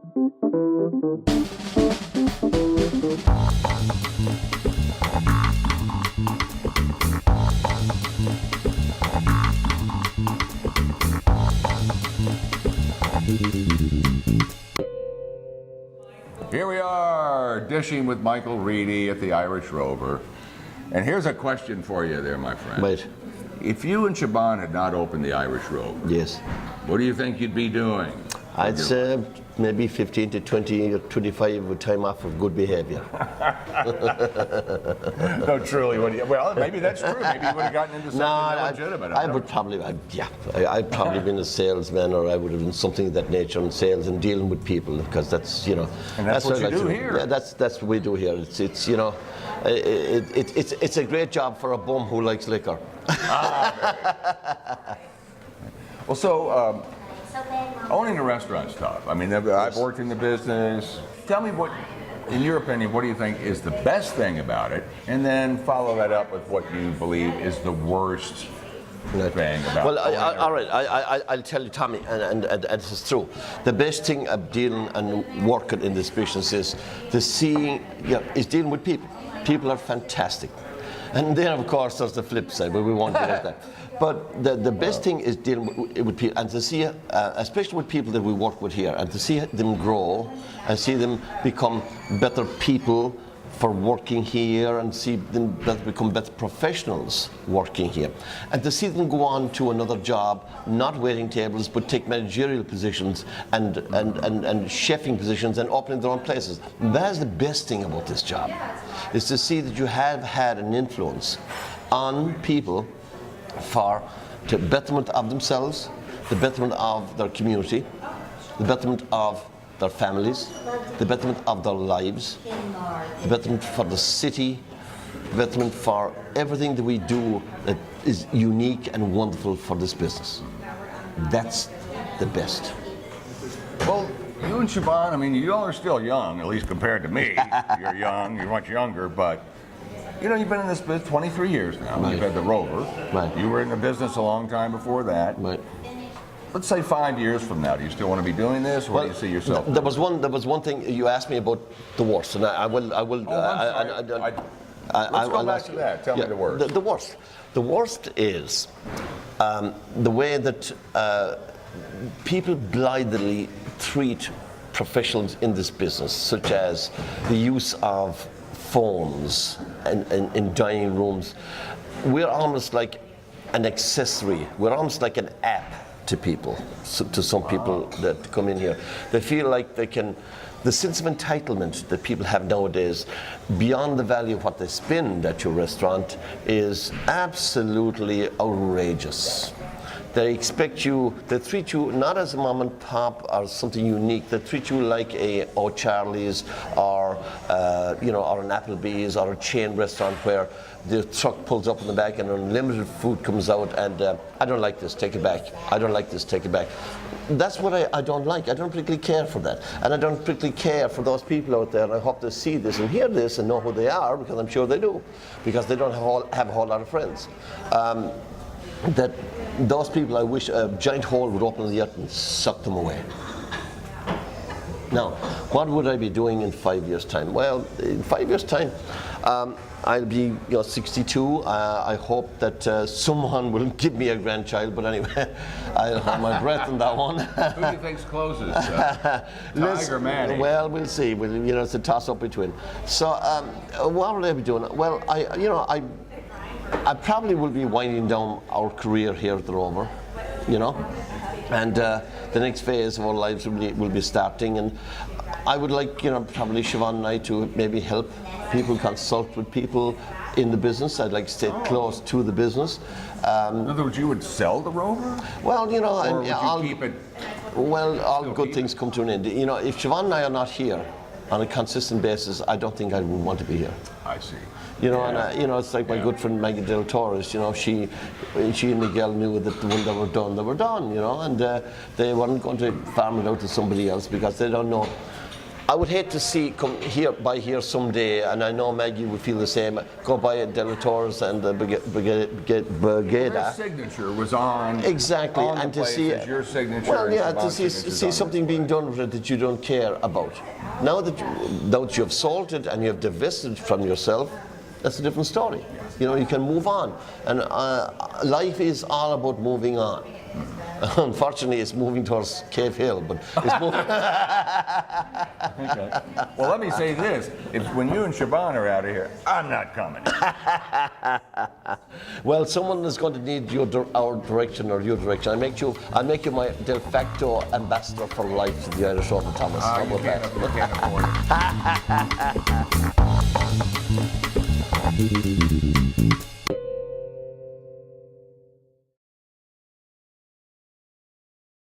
Here we are, dishing with Michael Reidy at the Irish Rover. And here's a question for you there, my friend. Right. If you and Siobhan had not opened the Irish Rover, Yes. what do you think you'd be doing? I'd say maybe 15 to 20 or 25 with time off of good behavior. No, truly. Well, maybe that's true. Maybe you would have gotten into something legitimate. I'd probably been a salesman, or I would have done something of that nature in sales and dealing with people, because that's, you know. And that's what you do here. Yeah, that's what we do here. It's you know, it's a great job for a bum who likes liquor. Well, so owning a restaurant's tough. I mean, I've worked in the business. Tell me what, in your opinion, what do you think is the best thing about it? And then follow that up with what you believe is the worst thing about it. Well, all right, I'll tell you, Tommy, and it's true. The best thing of dealing and working in this business is is dealing with people. People are fantastic. And then, of course, there's the flip side, but we won't get into that. But the best thing is dealing with people, and to see, especially with people that we work with here, and to see them grow and see them become better people for working here, and see them become better professionals working here. And to see them go on to another job, not waiting tables, but take managerial positions and chefing positions and opening their own places. That is the best thing about this job, is to see that you have had an influence on people for the betterment of themselves, the betterment of their community, the betterment of their families, the betterment of their lives, the betterment for the city, the betterment for everything that we do that is unique and wonderful for this business. That's the best. Well, you and Siobhan, I mean, you all are still young, at least compared to me. You're young, you're much younger, but you know, you've been in this business 23 years now. Right. You've had the Rover. Right. You were in the business a long time before that. Right. Let's say 5 years from now, do you still want to be doing this, or do you see yourself? There was one thing you asked me about the worst, and I will. Let's go back to that. Tell me the worst. The worst is the way that people blithely treat professionals in this business, such as the use of phones in dining rooms. We're almost like an accessory. We're almost like an app to people, to some people that come in here. They feel like they can, the sense of entitlement that people have nowadays, beyond the value of what they spend at your restaurant, is absolutely outrageous. They expect you, they treat you not as a mom and pop or something unique. They treat you like a O'Charlie's or or an Applebee's or a chain restaurant where the truck pulls up in the back and unlimited food comes out, and I don't like this, take it back. I don't like this, take it back. That's what I don't like. I don't particularly care for that. And I don't particularly care for those people out there, and I hope they see this and hear this and know who they are, because I'm sure they do, because they don't have a whole lot of friends. That those people, I wish a giant hole would open in the earth and suck them away. Now, what would I be doing in 5 years' time? Well, in 5 years' time, I'll be 62. I hope that someone will give me a grandchild, but anyway, I'll hold my breath on that one. Who do you think's closest? Tiger Manny? Well, we'll see. It's a toss-up between. So, what will I be doing? Well, I probably will be winding down our career here at the Rover, and the next phase of our lives will be starting, and I would like, probably Siobhan and I to maybe help people, consult with people in the business. I'd like to stay close to the business. In other words, you would sell the Rover? Well, or would you keep it? Well, all good things come to an end. If Siobhan and I are not here on a consistent basis, I don't think I would want to be here. I see. And it's like my good friend Maggie Del Torres. She and Miguel knew that when they were done. And they weren't going to farm it out to somebody else, because they don't know. I would hate to see come by here someday, and I know Maggie would feel the same. Go by a Delatores and the Your Brigada. signature was on Exactly, on the and to place see as your signature. Well, and yeah, to Siobhan's see signature's on something it. being done with it that you don't care about. Now that you have sold it and you have divested from yourself, that's a different story. You know, you can move on, and life is all about moving on. Unfortunately, it's moving towards Cave Hill, but it's moving. Okay. Well, let me say this: when you and Siobhan are out of here, I'm not coming. Well, someone is going to need our direction or your direction. I'll make you my de facto ambassador for life to the Irish Rover, Thomas. How You about can't, that? you can't afford it.